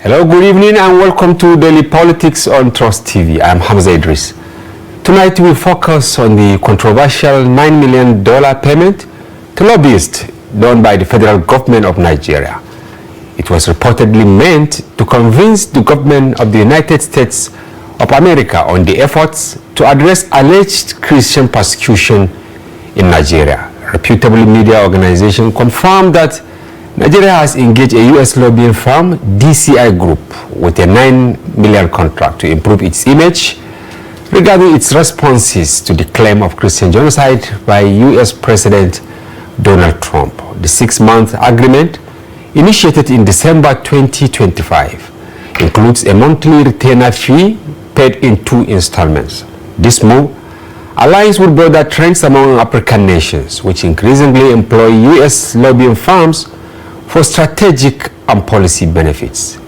Hello, good evening and welcome to Daily Politics on Trust TV. I'm Hamza Idris. Tonight we focus on the controversial $9 million payment to lobbyists done by the federal government of Nigeria. It was reportedly meant to convince the government of the United States of America on the efforts to address alleged Christian persecution in Nigeria. A reputable media organization confirmed that Nigeria has engaged a U.S. lobbying firm, DCI Group, with a $9 million contract to improve its image regarding its responses to the claim of Christian genocide by U.S. President Donald Trump. The 6-month agreement, initiated in December 2025, includes a monthly retainer fee paid in 2 installments. This move aligns with broader trends among African nations, which increasingly employ U.S. lobbying firms for strategic and policy benefits.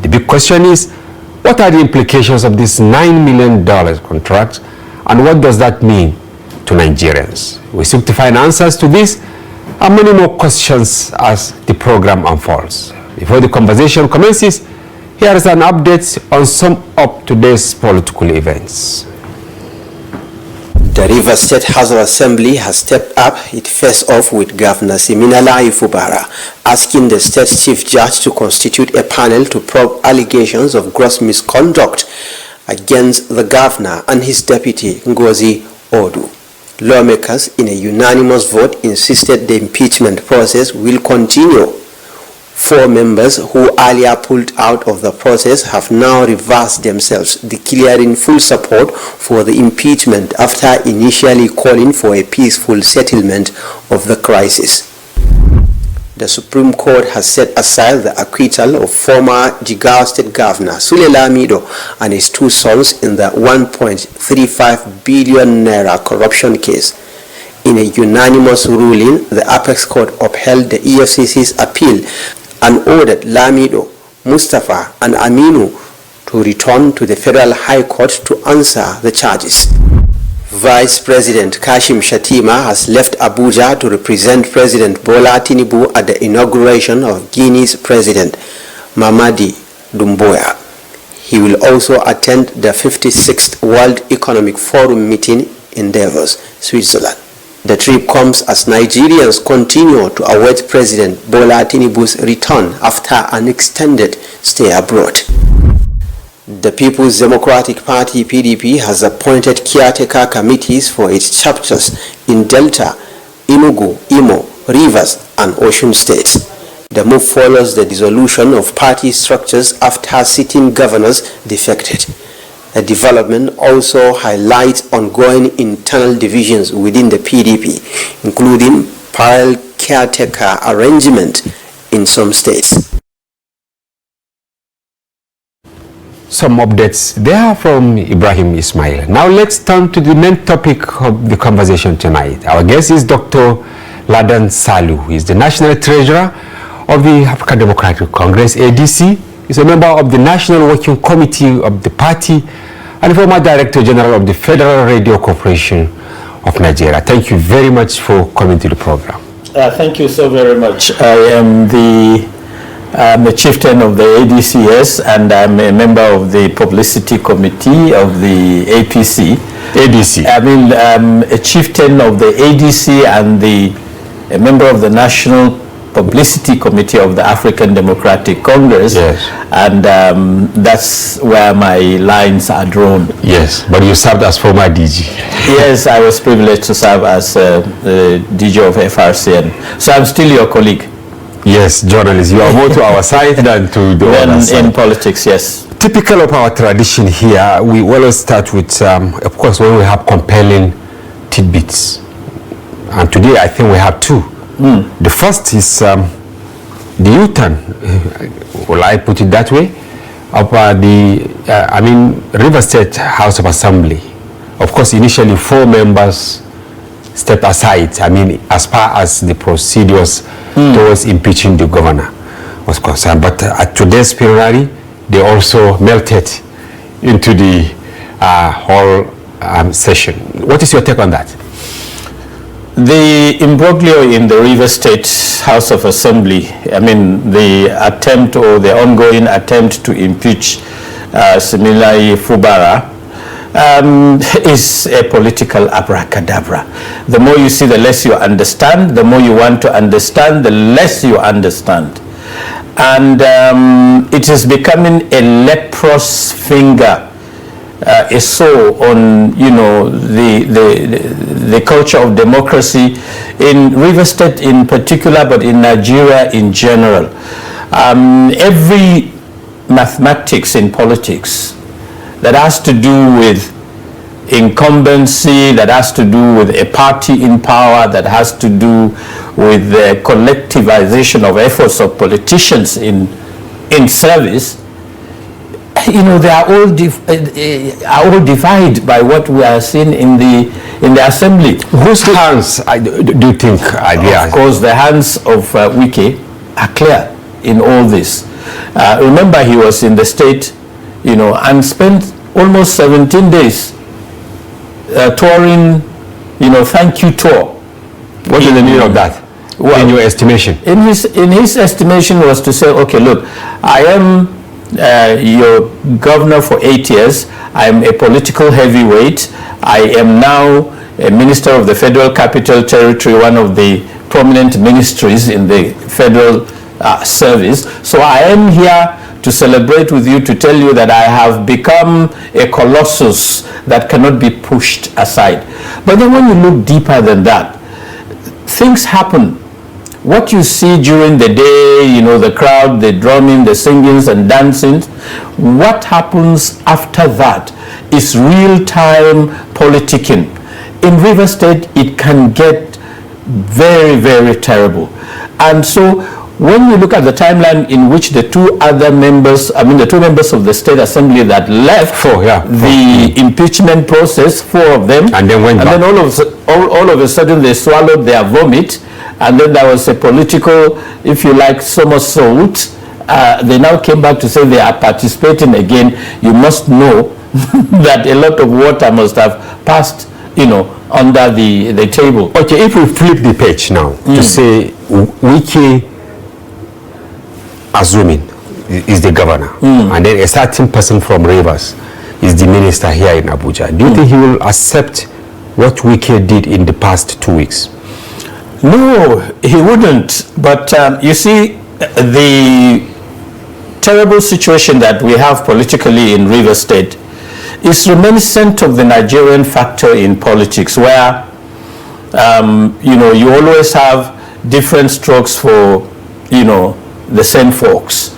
The big question is, what are the implications of this $9 million contract and what does that mean to Nigerians? We seek to find answers to this and many more questions as the program unfolds. Before the conversation commences, here is an update on some of today's political events. The Rivers State House of Assembly has stepped up its face-off with Governor Siminala Ifubara, asking the state chief judge to constitute a panel to probe allegations of gross misconduct against the governor and his deputy Ngozi Odu. Lawmakers, in a unanimous vote, insisted the impeachment process will continue. 4 members who earlier pulled out of the process have now reversed themselves, declaring full support for the impeachment after initially calling for a peaceful settlement of the crisis. The Supreme Court has set aside the acquittal of former Jigawa State Governor Sule Lamido and his 2 sons in the 1.35 billion naira corruption case. In a unanimous ruling, the Apex Court upheld the EFCC's appeal and ordered Lamido, Mustafa and Aminu to return to the Federal High Court to answer the charges. Vice President Kashim Shettima has left Abuja to represent President Bola Tinubu at the inauguration of Guinea's President Mamadi Doumbouya. He will also attend the 56th World Economic Forum meeting in Davos, Switzerland. The trip comes as Nigerians continue to await President Bola Tinubu's return after an extended stay abroad. The People's Democratic Party (PDP) has appointed caretaker committees for its chapters in Delta, Enugu, Imo, Rivers, and Osun states. The move follows the dissolution of party structures after sitting governors defected. The development also highlights ongoing internal divisions within the PDP, including parallel caretaker arrangement in some states. Some updates there from Ibrahim Ismail. Now let's turn to the main topic of the conversation tonight. Our guest is Dr. Ladan Salihu. He is the National Treasurer of the African Democratic Congress, ADC. He's a member of the National Working Committee of the party and former Director General of the Federal Radio Corporation of Nigeria. Thank you very much for coming to the program. Thank you so very much. I am the chieftain of the ADCS and I'm a member of the Publicity Committee of the APC. ADC. I mean, I'm a chieftain of the ADC and a member of the National Publicity Committee of the African Democratic Congress. Yes. And that's where my lines are drawn. Yes, but you served as former DG. Yes, I was privileged to serve as the DG of FRCN. So I'm still your colleague. Yes, journalists, you are more to our side than to the other side. In politics, yes. Typical of our tradition here, we always start with, of course, when we have compelling tidbits. And today I think we have 2. The first is the U-turn, will I put it that way, of the River State House of Assembly. Of course, initially 4 members stepped aside, as far as the procedures towards impeaching the governor was concerned. But at today's plenary, they also melted into the whole session. What is your take on that? The imbroglio in the Rivers State House of Assembly, I mean, the attempt or the ongoing attempt to impeach Siminalayi Fubara is a political abracadabra. The more you see, the less you understand. The more you want to understand, the less you understand. And it is becoming a leprous finger, a sore on, you know, the culture of democracy in Rivers State in particular, but in Nigeria in general. Every mathematics in politics that has to do with incumbency, that has to do with a party in power, that has to do with the collectivization of efforts of politicians in service, you know, they are all divided by what we are seeing in the assembly. Whose hands do you think are there? Of course, the hands of Wike are clear in all this. Remember, he was in the state, you know, and spent almost 17 days touring, you know, thank you tour. What is the meaning of that? Well, in your estimation? In his estimation was to say, okay, look, I am your governor for 8 years. I am a political heavyweight. I am now a minister of the Federal Capital Territory, one of the prominent ministries in the federal service. So I am here to celebrate with you, to tell you that I have become a colossus that cannot be pushed aside. But then when you look deeper than that, things happen. What you see during the day, you know, the crowd, the drumming, the singings and dancing, what happens after that is real-time politicking. In Rivers State, it can get very, very terrible. And so when you look at the timeline in which the two other members, I mean the two members of the State Assembly that left the impeachment process, 4 of them, and then went back. Then all of a sudden they swallowed their vomit, and then there was a political, if you like, somersault. They now came back to say they are participating again. You must know that a lot of water must have passed, you know, under the table. Okay, if we flip the page now to say Wike, assuming, is the governor, and then a certain person from Rivers is the minister here in Abuja, do you think he will accept what Wike did in the past 2 weeks? No, he wouldn't. But you see, the terrible situation that we have politically in Rivers State is reminiscent of the Nigerian factor in politics, where you know, you always have different strokes for, you know, the same folks.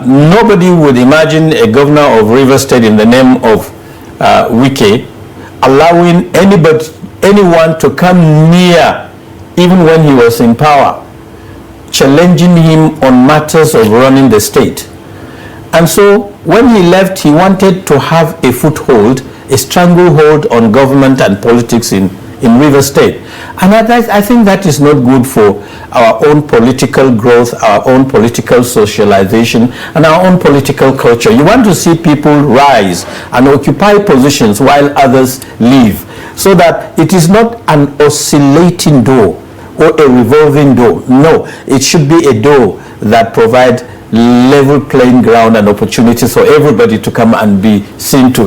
Nobody would imagine a governor of Rivers State in the name of Wike allowing anyone to come near, even when he was in power, challenging him on matters of running the state. And so when he left, he wanted to have a foothold, a stranglehold on government and politics in Rivers State. And I think that is not good for our own political growth, our own political socialization, and our own political culture. You want to see people rise and occupy positions while others leave, so that it is not an oscillating door or a revolving door. No, it should be a door that provides level playing ground and opportunities for everybody to come and be seen to,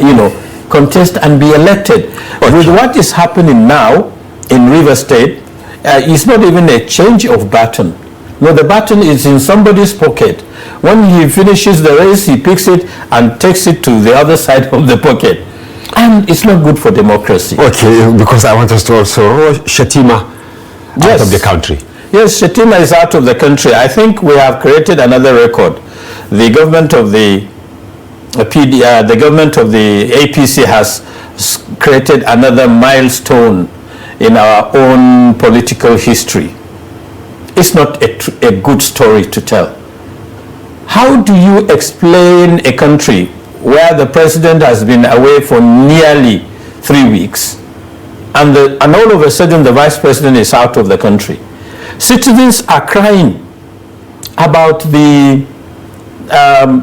you know, contest and be elected. Okay. With what is happening now in Rivers State, it's not even a change of baton. No, the baton is in somebody's pocket. When he finishes the race, he picks it and takes it to the other side of the pocket. And it's not good for democracy. Okay, because I want us to also Shetima out of the country. Yes, Shetima is out of the country. I think we have created another record. The government of the government of the APC has created another milestone in our own political history. It's not a good story to tell. How do you explain a country where the president has been away for nearly 3 weeks and all of a sudden the vice president is out of the country? Citizens are crying about the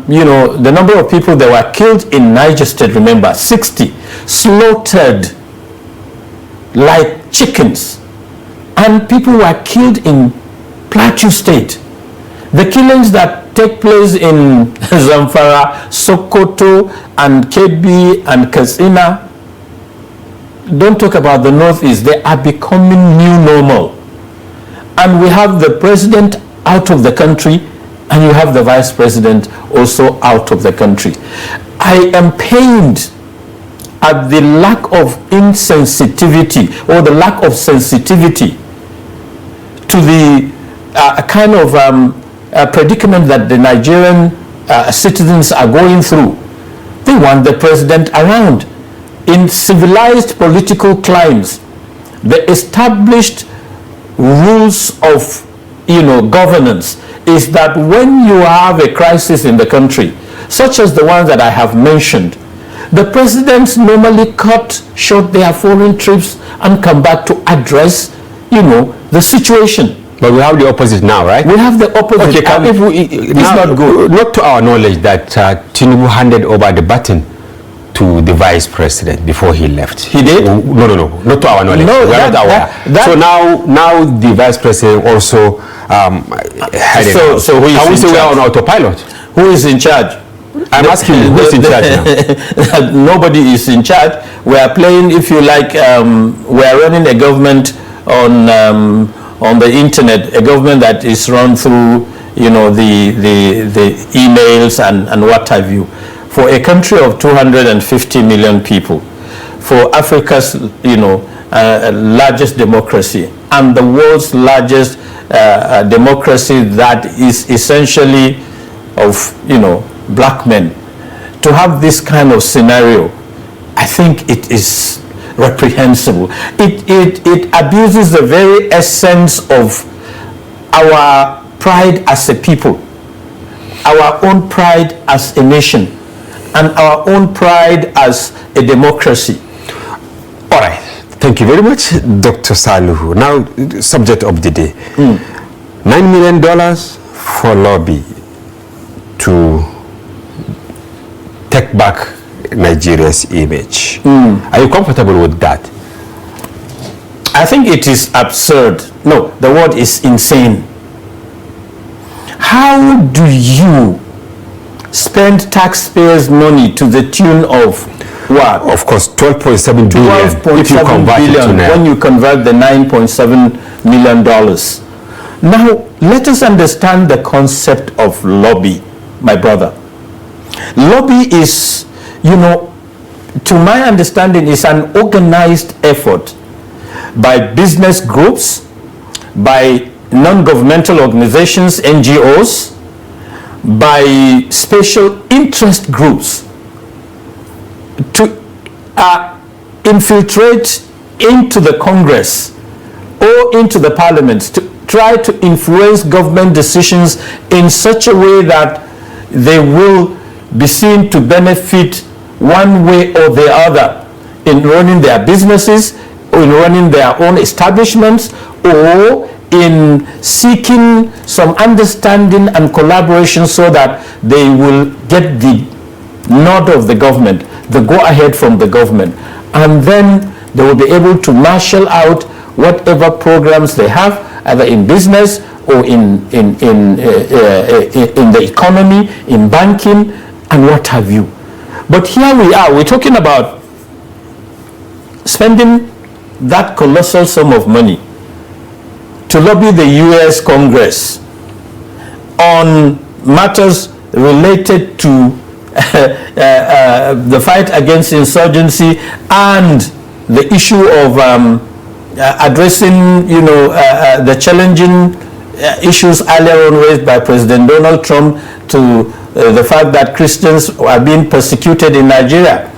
you know, the number of people that were killed in Niger State. Remember, 60 slaughtered like chickens, and people were killed in Plateau State. The killings that take place in Zamfara, Sokoto, and Kebbi, and Katsina, don't talk about the Northeast, they are becoming new normal. And we have the president out of the country, and you have the vice president also out of the country. I am pained at the lack of insensitivity or the lack of sensitivity to the kind of predicament that the Nigerian citizens are going through. They want the president around. In civilized political climes, the established rules of governance is that when you have a crisis in the country, such as the one that I have mentioned, the presidents normally cut short their foreign trips and come back to address, the situation. But we have the opposite now, right? We have the opposite. Okay, it's not good. Not to our knowledge that Tinubu handed over the baton to the vice president before he left. He did? No, not to our knowledge. No, we are not aware. So now the vice president also had it. So who is in charge? We are on autopilot. Who is in charge? I'm asking you, who's in charge now? Nobody is in charge. We are playing, if you like, we are running a government on the internet, a government that is run through, the emails and what have you. For a country of 250 million people, for Africa's, largest democracy and the world's largest democracy that is essentially of, black men, to have this kind of scenario, I think it is reprehensible. It abuses the very essence of our pride as a people, our own pride as a nation, and our own pride as a democracy. All right. Thank you very much, Dr. Salihu. Now, subject of the day. $9 million for lobby to take back Nigeria's image. Are you comfortable with that? I think it is absurd. No, the word is insane. How do you spend taxpayers' money to the tune of what? Of course, 12.7 billion if you convert it to now. When you convert the $9.7 million. Now, let us understand the concept of lobby, my brother. Lobby is, to my understanding, is an organized effort by business groups, by non-governmental organizations, NGOs, by special interest groups to infiltrate into the Congress or into the parliaments to try to influence government decisions in such a way that they will be seen to benefit one way or the other in running their businesses, or in running their own establishments, or in seeking some understanding and collaboration so that they will get the nod of the government, the go-ahead from the government, and then they will be able to marshal out whatever programs they have, either in business or in the economy, in banking, and what have you. But here we are, we're talking about spending that colossal sum of money to lobby the US Congress on matters related to the fight against insurgency and the issue of addressing, the challenging issues earlier on raised by President Donald Trump to the fact that Christians are being persecuted in Nigeria.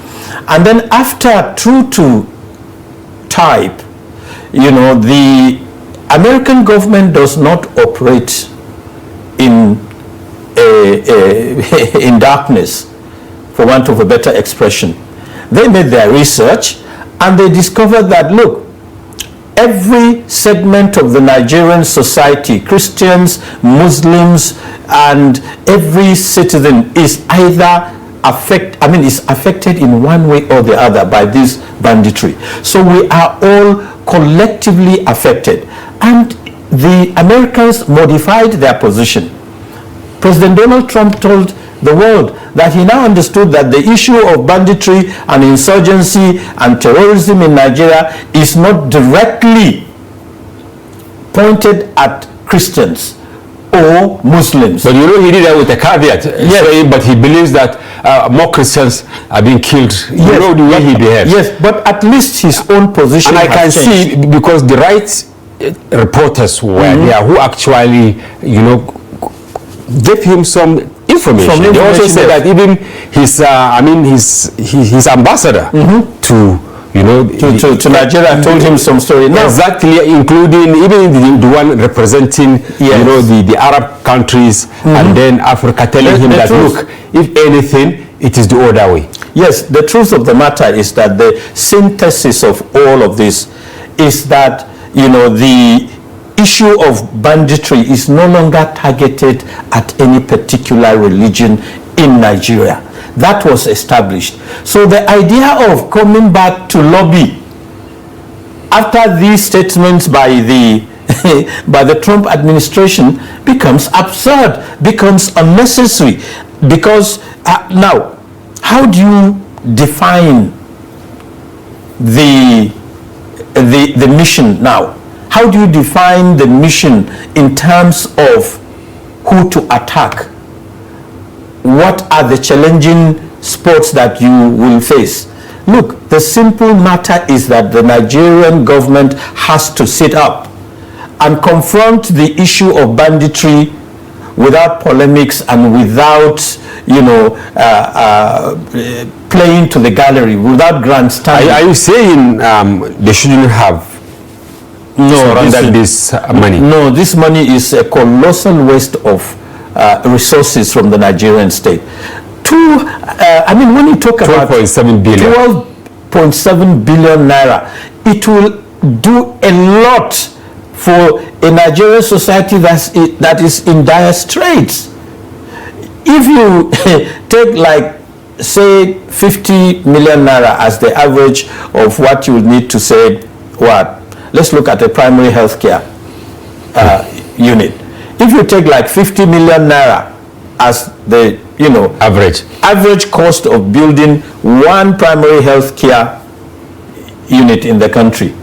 And then after, true to type, the American government does not operate in in darkness, for want of a better expression. They made their research and they discovered that, look, every segment of the Nigerian society, Christians, Muslims, and every citizen is either is affected in one way or the other by this banditry. So we are all collectively affected. And the Americans modified their position. President Donald Trump told the world that he now understood that the issue of banditry and insurgency and terrorism in Nigeria is not directly pointed at Christians or Muslims. But you know, he did that with a caveat. Yes. So, but he believes that more Christians are being killed. You know the way he behaves. Yes, but at least his own position and I can has changed. see, because the right reporters were there who actually, you know, gave him some information. They also said that even his, his ambassador to, you know, to Nigeria told him some story. Now, exactly, including even the one representing, you know, the Arab countries and then Africa, telling him that, look, if anything, it is the other way. Yes, the truth of the matter is that the synthesis of all of this is that, you know, the issue of banditry is no longer targeted at any particular religion in Nigeria. That was established. So the idea of coming back to lobby after these statements by the by the Trump administration becomes absurd, becomes unnecessary, because now, how do you define the mission now? How do you define the mission in terms of who to attack? What are the challenging spots that you will face? Look, the simple matter is that the Nigerian government has to sit up and confront the issue of banditry without polemics and without, you know, playing to the gallery, without grandstanding. Are you saying they shouldn't have surrendered this money? No, this money is a colossal waste of resources from the Nigerian state. When you talk about 12.7 billion, 12.7 billion naira, it will do a lot for a Nigerian society that is in dire straits. If you take, like, say 50 million naira as the average of what you would need to say, let's look at a primary health care unit. If you take like 50 million naira as the, you know, average cost of building one primary health care unit in the country,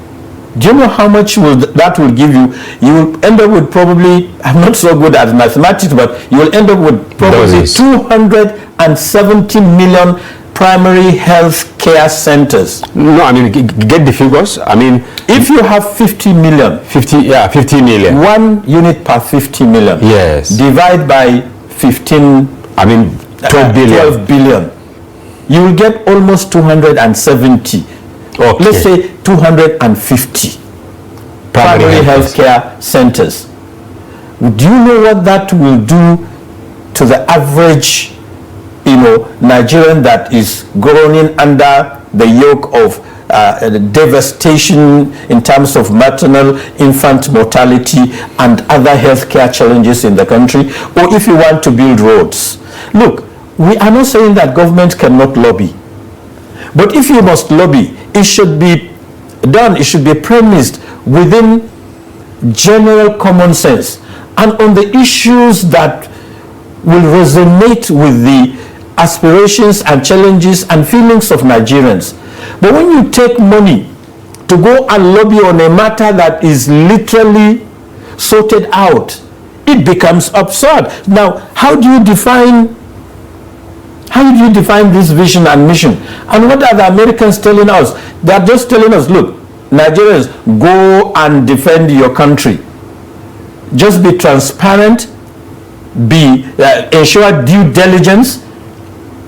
do you know how much that will give you? You will end up with probably, I'm not so good at mathematics, but you will end up with probably 270 million primary health care centers. No, I mean, get the figures. I mean, if you have 50 million. 50 million. One unit per 50 million. Yes. Divide by 15. 12 billion. 12 billion. You will get almost 270. Okay. Let's say 250 primary health care centers. Do you know what that will do to the average, you know, Nigerian that is groaning under the yoke of devastation in terms of maternal infant mortality and other healthcare challenges in the country? Or if you want to build roads, look, we are not saying that government cannot lobby, but if you must lobby, it should be done, it should be premised within general common sense and on the issues that will resonate with the aspirations and challenges and feelings of Nigerians. But when you take money to go and lobby on a matter that is literally sorted out, it becomes absurd. Now, how do you define this vision and mission? And what are the Americans telling us? They are just telling us, look, Nigerians, go and defend your country. Just be transparent, ensure due diligence,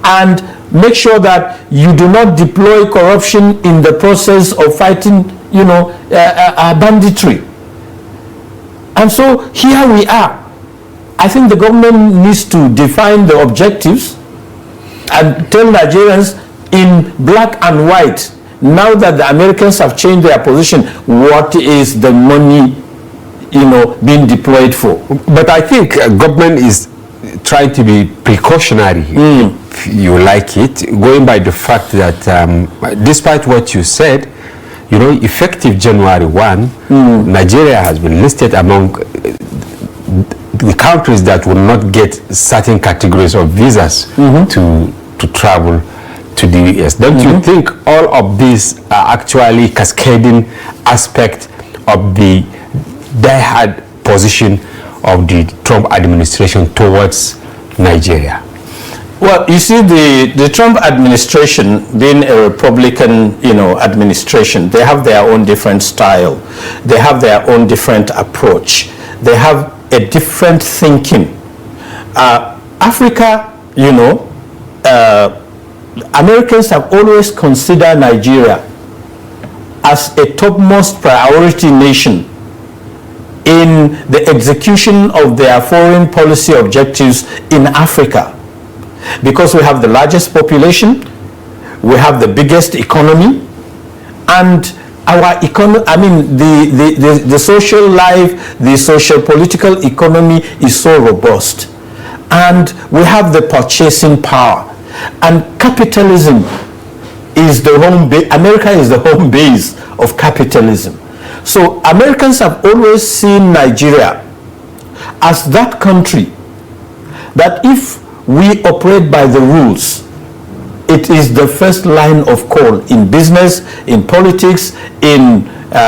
and make sure that you do not deploy corruption in the process of fighting, you know, banditry. And so here we are. I think the government needs to define the objectives and tell Nigerians in black and white, now that the Americans have changed their position, what is the money, you know, being deployed for. But I think government is trying to be precautionary, if you like it, going by the fact that despite what you said, you know, effective January 1, Nigeria has been listed among the countries that will not get certain categories of visas to travel to the US. Don't you think all of these are actually cascading aspect of the die-hard position of the Trump administration towards Nigeria? Well, you see, the Trump administration, being a Republican, you know, administration, they have their own different style. They have their own different approach. They have a different thinking. Africa, you know, Americans have always considered Nigeria as a topmost priority nation in the execution of their foreign policy objectives in Africa, because we have the largest population, we have the biggest economy, and our economy, I mean, the social life, the social political economy is so robust, and we have the purchasing power, and capitalism is the home base. America is the home base of capitalism. So Americans have always seen Nigeria as that country that if we operate by the rules, it is the first line of call in business, in politics, in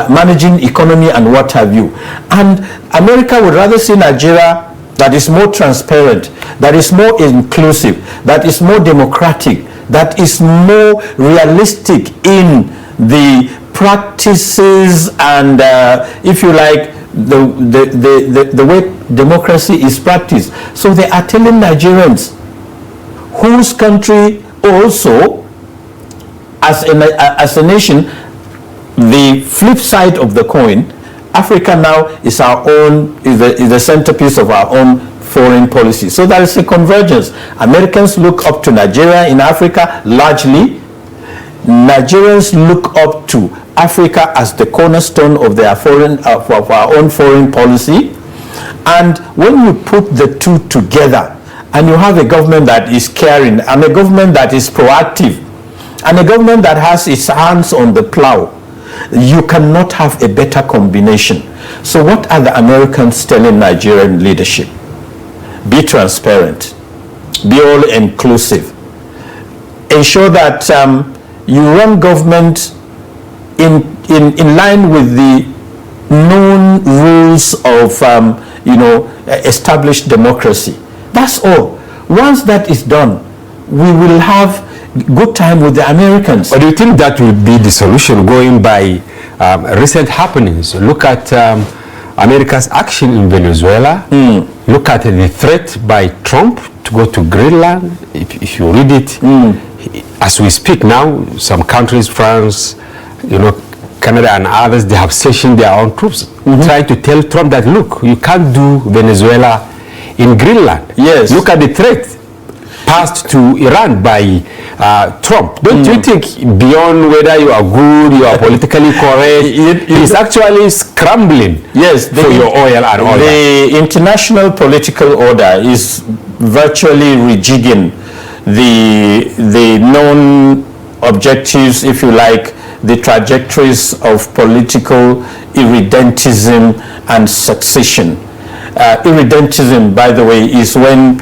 managing economy and what have you. And America would rather see Nigeria that is more transparent, that is more inclusive, that is more democratic, that is more realistic in the practices and, if you like, the way democracy is practiced. So they are telling Nigerians, whose country also, as a nation, the flip side of the coin, Africa now is our own, is the centerpiece of our own foreign policy. So there is a convergence. Americans look up to Nigeria in Africa largely. Nigerians look up to Africa as the cornerstone of their of our own foreign policy. And when you put the two together, and you have a government that is caring, and a government that is proactive, and a government that has its hands on the plow, you cannot have a better combination. So what are the Americans telling Nigerian leadership? Be transparent, be all inclusive, ensure that you run government in line with the known rules of established democracy. That's all. Once that is done, we will have good time with the Americans. But do you think that will be the solution, going by recent happenings? Look at America's action in Venezuela. Look at the threat by Trump to go to Greenland. If you read it, as we speak now, some countries, France, Canada and others, they have stationed their own troops, trying to tell Trump that, look, you can't do Venezuela in Greenland. Yes. Look at the threat passed to Iran by Trump. Don't you think, beyond whether you are good, you are politically correct, it's actually scrambling for your oil and all that? The international political order is virtually rejigging the known objectives, if you like, the trajectories of political irredentism and succession. Irredentism, by the way, is when,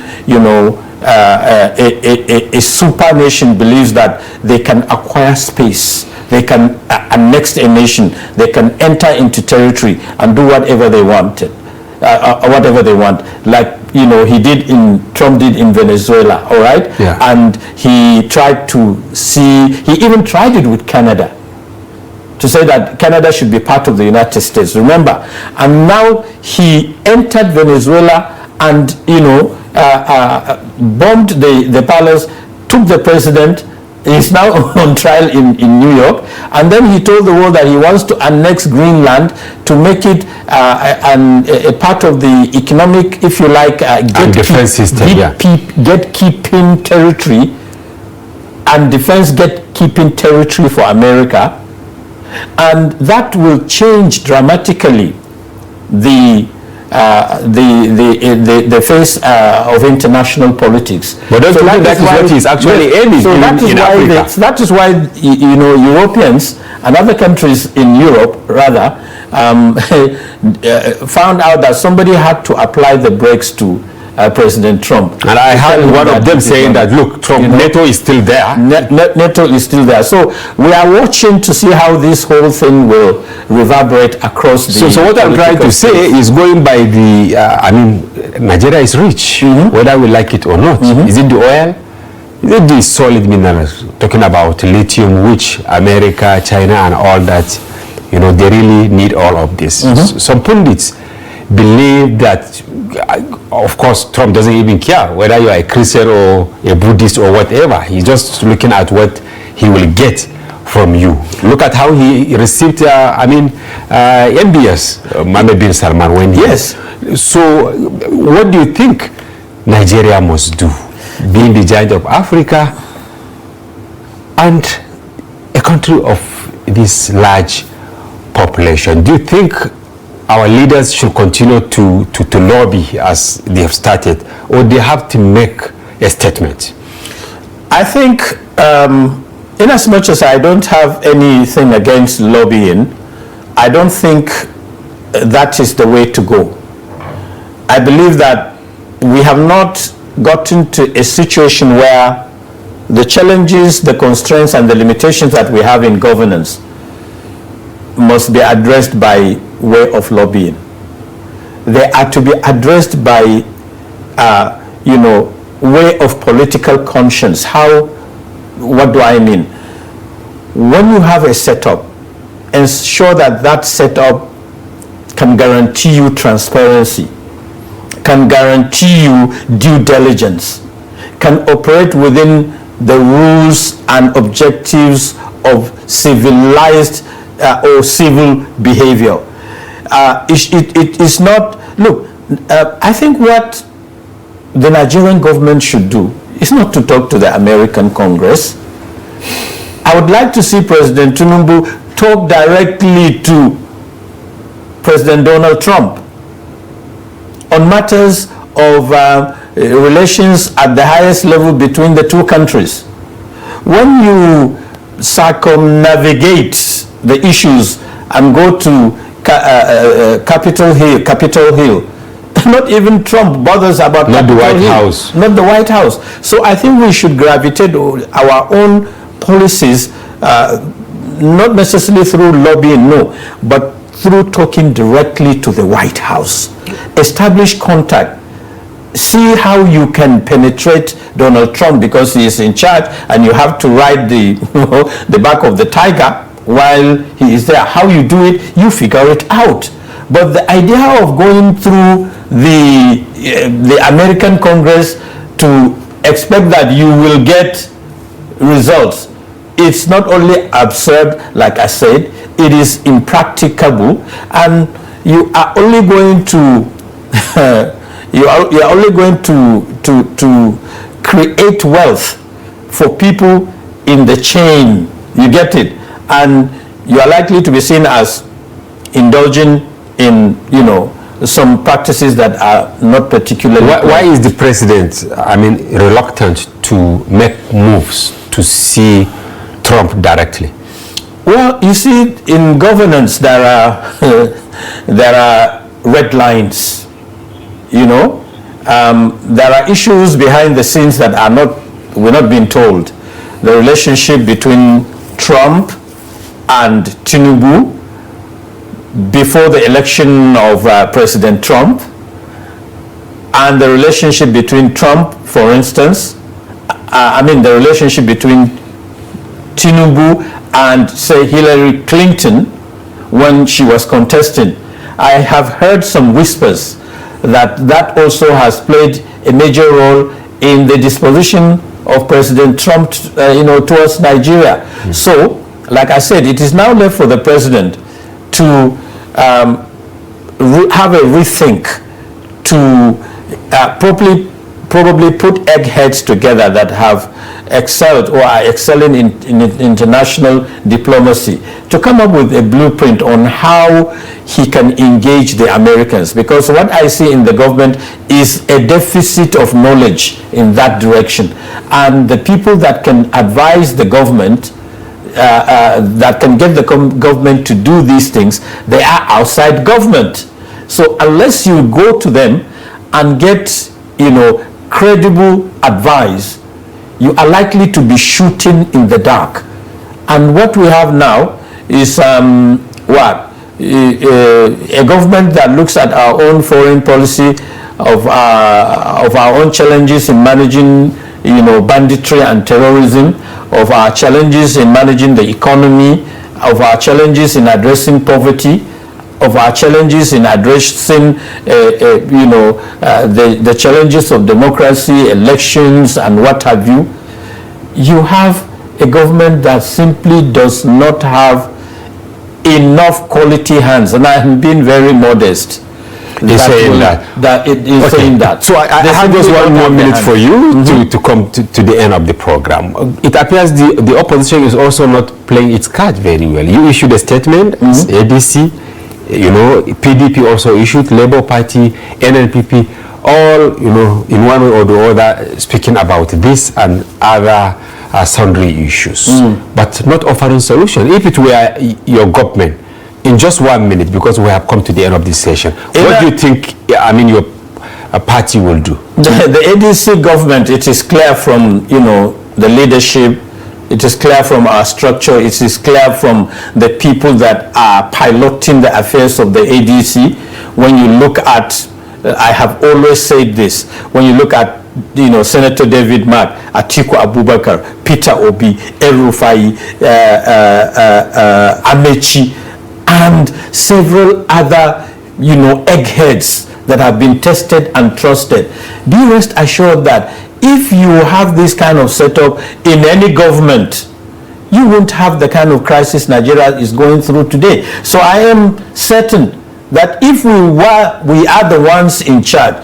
a super nation believes that they can acquire space, they can annex a nation, they can enter into territory and do whatever they wanted, like Trump did in Venezuela, all right? Yeah. And he tried to he even tried it with Canada, to say that Canada should be part of the United States, remember? And now he entered Venezuela and, bombed the palace, took the president. He's now on trial in New York. And then he told the world that he wants to annex Greenland to make it a part of the economic, if you like, defense system, gatekeeping territory, and defense gatekeeping territory for America. And that will change dramatically the the face of international politics. But don't you think that is what he's actually aiming so in Africa? That is why Europeans and other countries in Europe, rather, found out that somebody had to apply the brakes to President Trump. And I heard one of them saying that, look, Trump, NATO is still there. NATO is still there. So we are watching to see how this whole thing will reverberate across the So what I'm trying to say is going by the, Nigeria is rich, whether we like it or not. Is it the oil? Is it the solid minerals? Talking about lithium, which America, China, and all that, they really need all of this. Some pundits believe that, of course, Trump doesn't even care whether you are a Christian or a Buddhist or whatever. He's just looking at what he will get from you. Look at how he received, MBS, Mohammed bin Salman, when he... Yes. So, what do you think Nigeria must do, being the giant of Africa and a country of this large population? Do you think our leaders should continue to lobby as they have started, or they have to make a statement? I think, in as much as I don't have anything against lobbying, I don't think that is the way to go. I believe that we have not gotten to a situation where the challenges, the constraints, and the limitations that we have in governance must be addressed by way of lobbying. They are to be addressed by, way of political conscience. What do I mean? When you have a setup, ensure that that setup can guarantee you transparency, can guarantee you due diligence, can operate within the rules and objectives of civilized or civil behavior. It is not, look, I think what the Nigerian government should do is not to talk to the American Congress. I would like to see President Tinubu talk directly to President Donald Trump on matters of relations at the highest level between the two countries. When you circumnavigate the issues and go to Capitol Hill, not even Trump bothers about not the White House. Not the White House. So I think we should gravitate our own policies, not necessarily through lobbying, no, but through talking directly to the White House. Establish contact. See how you can penetrate Donald Trump, because he is in charge and you have to ride the back of the tiger while he is there. How you do it, you figure it out. But the idea of going through the American Congress to expect that you will get results, it's not only absurd, like I said, it is impracticable, and you are only going to you are only going to create wealth for people in the chain. You get it? And you are likely to be seen as indulging in, some practices that are not particularly... Why is the president, reluctant to make moves to see Trump directly? Well, you see, in governance there are red lines. There are issues behind the scenes that we're not being told. The relationship between Trump and Tinubu before the election of President Trump, and the relationship between Trump, for instance, the relationship between Tinubu and, say, Hillary Clinton when she was contesting. I have heard some whispers that also has played a major role in the disposition of President Trump, towards Nigeria. So, like I said, it is now left for the president to have a rethink, to probably put eggheads together that have excelled or are excelling in international diplomacy to come up with a blueprint on how he can engage the Americans. Because what I see in the government is a deficit of knowledge in that direction. And the people that can advise the government, that can get the government to do these things, they are outside government. So unless you go to them and get, credible advice, you are likely to be shooting in the dark. And what we have now is a government that looks at our own foreign policy, of our own challenges in managing, banditry and terrorism, of our challenges in managing the economy, of our challenges in addressing poverty, of our challenges in addressing, the challenges of democracy, elections, and what have you. You have a government that simply does not have enough quality hands, and I am being very modest. Saying that. So I have just one more minute for you to come to the end of the program. It appears the opposition is also not playing its card very well. You issued a statement, ADC, PDP also issued, Labour Party, NNPP, all, in one way or the other, speaking about this and other sundry issues, but not offering solution. If it were your government, in just 1 minute, because we have come to the end of this session, what do you think, your party will do? The ADC government, it is clear from, the leadership, it is clear from our structure, it is clear from the people that are piloting the affairs of the ADC. When you look at, I have always said this, when you look at, Senator David Mark, Atiku Abubakar, Peter Obi, El-Rufai, Amechi, and several other, eggheads that have been tested and trusted. Be rest assured that if you have this kind of setup in any government, you won't have the kind of crisis Nigeria is going through today. So I am certain that if we are the ones in charge,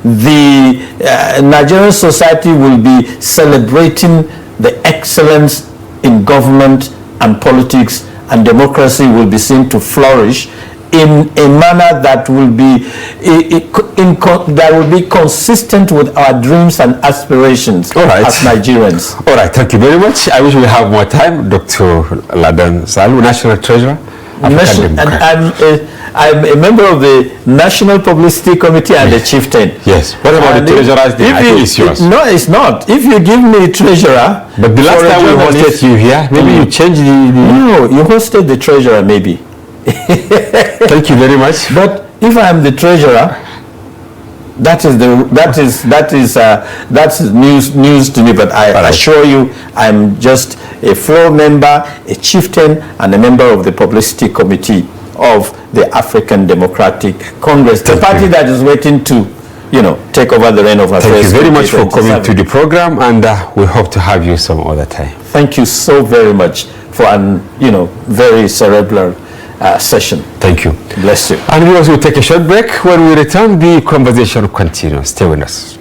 the Nigerian society will be celebrating the excellence in government and politics, and democracy will be seen to flourish in a manner that will be consistent with our dreams and aspirations as Nigerians. All right, thank you very much. I wish we have more time. Dr. Ladan Salihu, National Treasurer. I'm a member of the National Publicity Committee and the Chieftain. Yes. What about the Treasurer? I think it's yours. No, it's not. If you give me Treasurer... But the last time we hosted you here, maybe you changed the... No, you hosted the Treasurer, maybe. Thank you very much. But if I am the Treasurer, that's news to me. But I assure you, I'm just a floor member, a chieftain, and a member of the Publicity Committee of the African Democratic Congress, the party that is waiting to, take over the reign of affairs. Thank you very much for coming to the program, and we hope to have you some other time. Thank you so very much for an, very cerebral session. Thank you. Bless you. And we also will take a short break. When we return, the conversation continues. Stay with us.